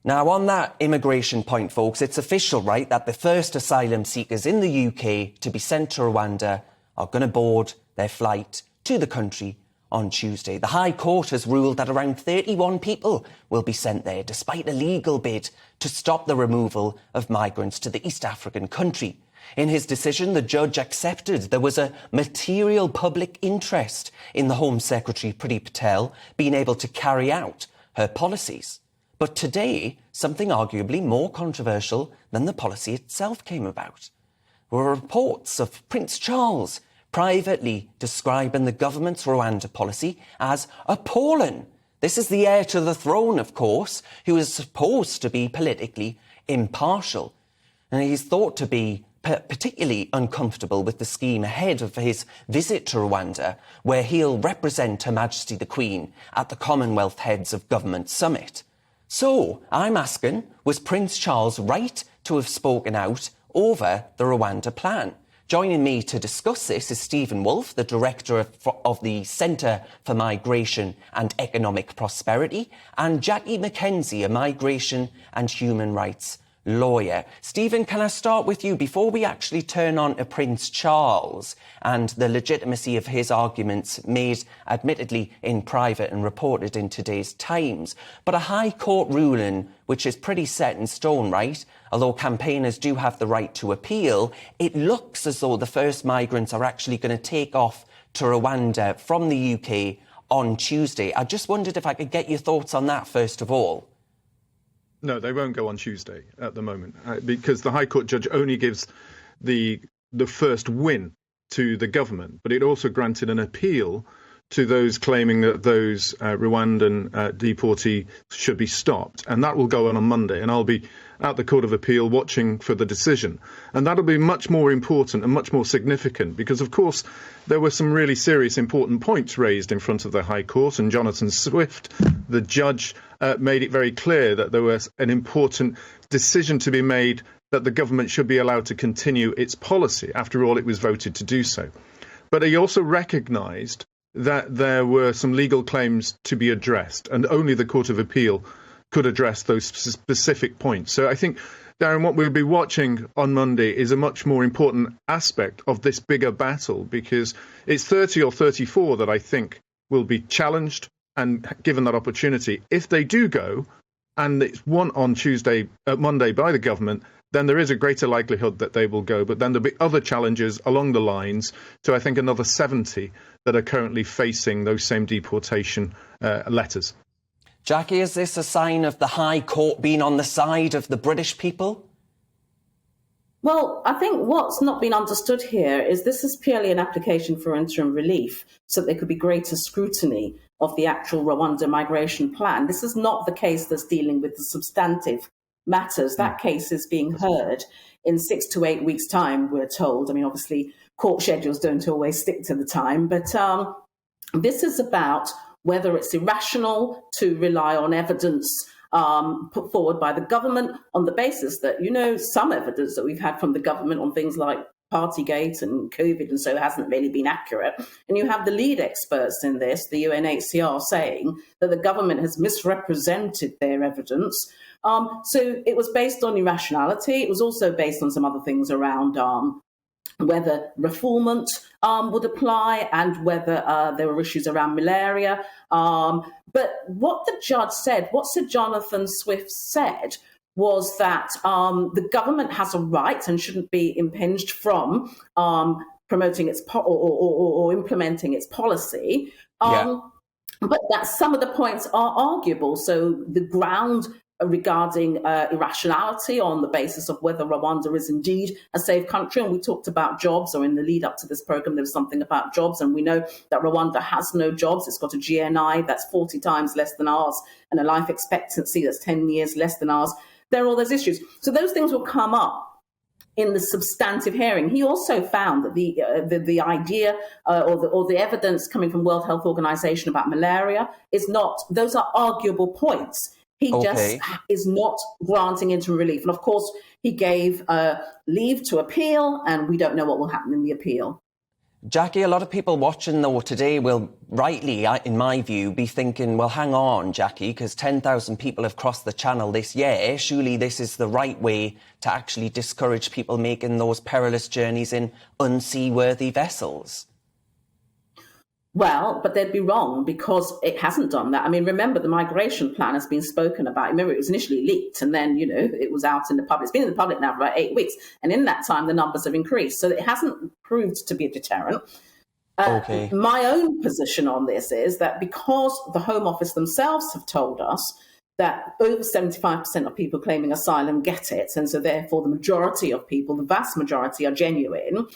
Now, on that immigration point, folks, it's official, right, that the first asylum seekers in the UK to be sent to Rwanda are going to board their flight to the country on Tuesday. The High Court has ruled that around 31 people will be sent there, despite a legal bid to stop the removal of migrants to the East African country. In his decision, the judge accepted there was a material public interest in the Home Secretary, Priti Patel, being able to carry out her policies. But today, something arguably more controversial than the policy itself came about. There were reports of Prince Charles privately describing the government's Rwanda policy as appalling. This is the heir to the throne, of course, who is supposed to be politically impartial. And he's thought to be particularly uncomfortable with the scheme ahead of his visit to Rwanda, where he'll represent Her Majesty the Queen at the Commonwealth Heads of Government Summit. So, I'm asking, was Prince Charles right to have spoken out over the Rwanda plan? Joining me to discuss this is Stephen Wolfe, the director of the Centre for Migration and Economic Prosperity, and Jackie McKenzie, a migration and human rights lawyer. Stephen, can I start with you before we actually turn on to Prince Charles and the legitimacy of his arguments made admittedly in private and reported in today's Times, but a High Court ruling which is pretty set in stone, right? Although campaigners do have the right to appeal, it looks as though the first migrants are actually going to take off to Rwanda from the UK on Tuesday. I just wondered if I could get your thoughts on that first of all. No, they won't go on Tuesday at the moment because the High Court judge only gives the first win to the government, but it also granted an appeal to those claiming that those Rwandan deportees should be stopped. And that will go on Monday. And I'll be at the Court of Appeal watching for the decision. And that'll be much more important and much more significant because, of course, there were some really serious important points raised in front of the High Court. And Jonathan Swift, the judge, made it very clear that there was an important decision to be made that the government should be allowed to continue its policy. After all, it was voted to do so. But he also recognised that there were some legal claims to be addressed, and only the Court of Appeal could address those specific points. So I think, Darren, what we'll be watching on Monday is a much more important aspect of this bigger battle, because it's 30 or 34 that I think will be challenged and given that opportunity. If they do go, and it's won on Monday by the government, then there is a greater likelihood that they will go. But then there'll be other challenges along the lines to, I think, another 70 that are currently facing those same deportation letters. Jackie, is this a sign of the High Court being on the side of the British people? Well, I think what's not been understood here is this is purely an application for interim relief so that there could be greater scrutiny of the actual Rwanda migration plan. This is not the case that's dealing with the substantive matters. That case is being heard in 6 to 8 weeks' time, we're told. I mean, obviously, court schedules don't always stick to the time, but this is about whether it's irrational to rely on evidence put forward by the government on the basis that, some evidence that we've had from the government on things like Partygate and COVID and so hasn't really been accurate. And you have the lead experts in this, the UNHCR, saying that the government has misrepresented their evidence. So it was based on irrationality. It was also based on some other things around whether refoulement would apply and whether there were issues around malaria. But what the judge said, what Sir Jonathan Swift said, was that the government has a right and shouldn't be impinged from promoting its or implementing its policy. But that some of the points are arguable. So the ground regarding irrationality on the basis of whether Rwanda is indeed a safe country. And we talked about jobs, or in the lead up to this program, there was something about jobs. And we know that Rwanda has no jobs. It's got a GNI that's 40 times less than ours and a life expectancy that's 10 years less than ours. There are all those issues. So those things will come up in the substantive hearing. He also found that the idea or the evidence coming from World Health Organization about malaria is not, those are arguable points. He just is not granting interim relief. And of course, he gave leave to appeal, and we don't know what will happen in the appeal. Jackie, a lot of people watching, though, today will rightly, in my view, be thinking, well, hang on, Jackie, because 10,000 people have crossed the channel this year. Surely this is the right way to actually discourage people making those perilous journeys in unseaworthy vessels. Well, but they'd be wrong because it hasn't done that. I mean, remember, the migration plan has been spoken about. Remember, it was initially leaked and then, it was out in the public. It's been in the public now for about 8 weeks. And in that time, the numbers have increased. So it hasn't proved to be a deterrent. Okay. My own position on this is that because the Home Office themselves have told us that over 75% of people claiming asylum get it, and so therefore the majority of people, the vast majority, are genuine,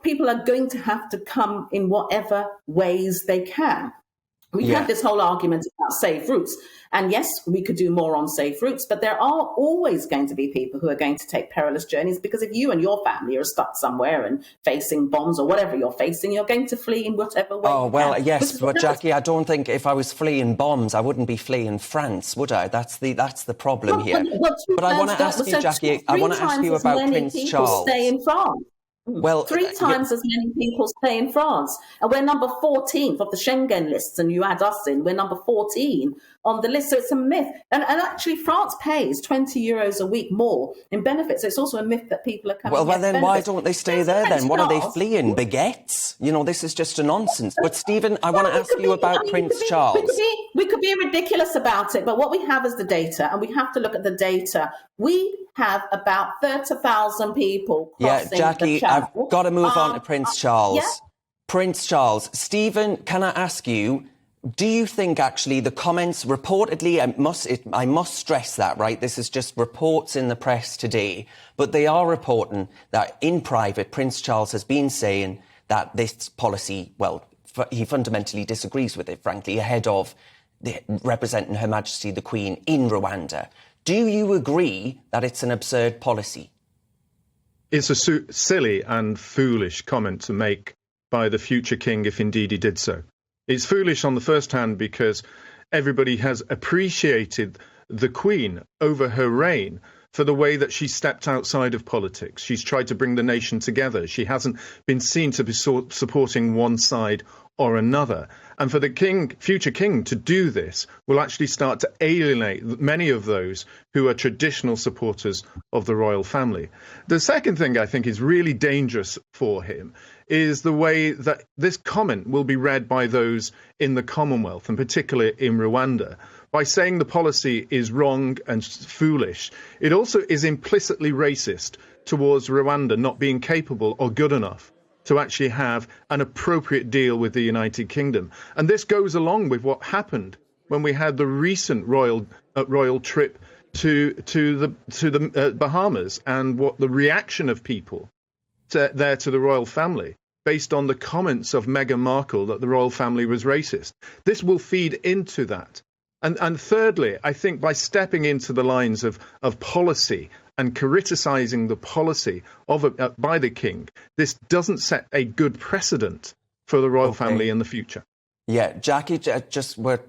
people are going to have to come in whatever ways they can. We had this whole argument about safe routes. And yes, we could do more on safe routes, but there are always going to be people who are going to take perilous journeys, because if you and your family are stuck somewhere and facing bombs or whatever you're facing, you're going to flee in whatever way. Oh, well, yes, but Jackie, I don't think if I was fleeing bombs, I wouldn't be fleeing France, would I? That's the problem here. But I want to ask you, Jackie, I want to ask you about Prince Charles. Stay in France. Well, 3 times as many people stay in France. And we're number 14 of the Schengen lists, and you add us in, we're number 14 on the list. So it's a myth. And actually, France pays €20 a week more in benefits. So it's also a myth that people are coming. Well, then benefits. why don't they stay there then? What are they fleeing? Baguettes? This is just a nonsense. But Stephen, I want to ask you about Prince Charles. We could be ridiculous about it, but what we have is the data, and we have to look at the data. We have about 30,000 people crossing Jackie, the channel. I've got to move on to Prince Charles. Yeah. Prince Charles. Stephen, can I ask you, do you think actually the comments reportedly, I must stress that, right? This is just reports in the press today, but they are reporting that in private, Prince Charles has been saying that this policy, well, he fundamentally disagrees with it, frankly, ahead of representing Her Majesty the Queen in Rwanda. Do you agree that it's an absurd policy? It's a silly and foolish comment to make by the future king, if indeed he did so. It's foolish on the first hand because everybody has appreciated the Queen over her reign for the way that she stepped outside of politics. She's tried to bring the nation together. She hasn't been seen to be supporting one side or another. And for the future king to do this will actually start to alienate many of those who are traditional supporters of the royal family. The second thing I think is really dangerous for him is the way that this comment will be read by those in the Commonwealth, and particularly in Rwanda. By saying the policy is wrong and foolish, it also is implicitly racist towards Rwanda not being capable or good enough to actually have an appropriate deal with the United Kingdom. And this goes along with what happened when we had the recent royal trip to the Bahamas, and what the reaction of people to the royal family based on the comments of Meghan Markle that the royal family was racist. This will feed into that. And thirdly, I think by stepping into the lines of policy and criticising the policy by the king, this doesn't set a good precedent for the royal family in the future. Yeah, Jackie, we're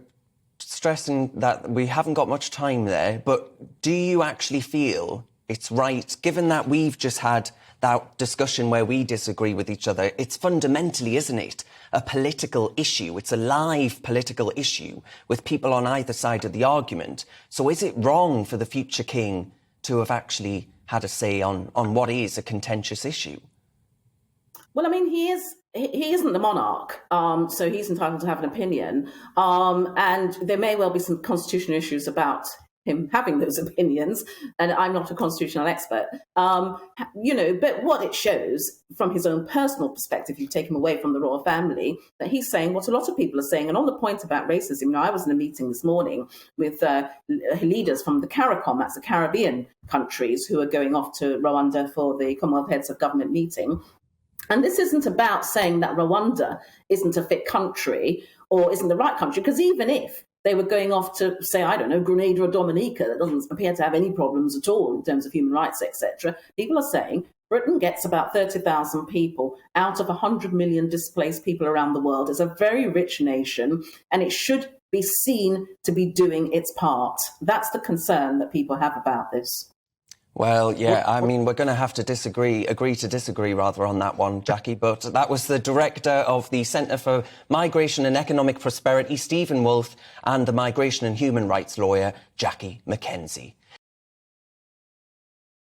stressing that we haven't got much time there, but do you actually feel it's right, given that we've just had that discussion where we disagree with each other? It's fundamentally, isn't it, a political issue? It's a live political issue with people on either side of the argument. So is it wrong for the future king to have actually had a say on what is a contentious issue? Well, I mean, he isn't the monarch, so he's entitled to have an opinion. And there may well be some constitutional issues about him having those opinions, and I'm not a constitutional expert, but what it shows from his own personal perspective, you take him away from the royal family, that he's saying what a lot of people are saying. And on the point about racism, I was in a meeting this morning with leaders from the CARICOM, that's the Caribbean countries, who are going off to Rwanda for the Commonwealth Heads of Government meeting. And this isn't about saying that Rwanda isn't a fit country or isn't the right country, because even if they were going off to, say, I don't know, Grenada or Dominica, that doesn't appear to have any problems at all in terms of human rights, etc. People are saying Britain gets about 30,000 people out of 100 million displaced people around the world. It's a very rich nation, and it should be seen to be doing its part. That's the concern that people have about this. Well, yeah, I mean, we're going to have to agree to disagree rather on that one, Jackie. But that was the director of the Centre for Migration and Economic Prosperity, Stephen Wolfe, and the migration and human rights lawyer, Jackie McKenzie.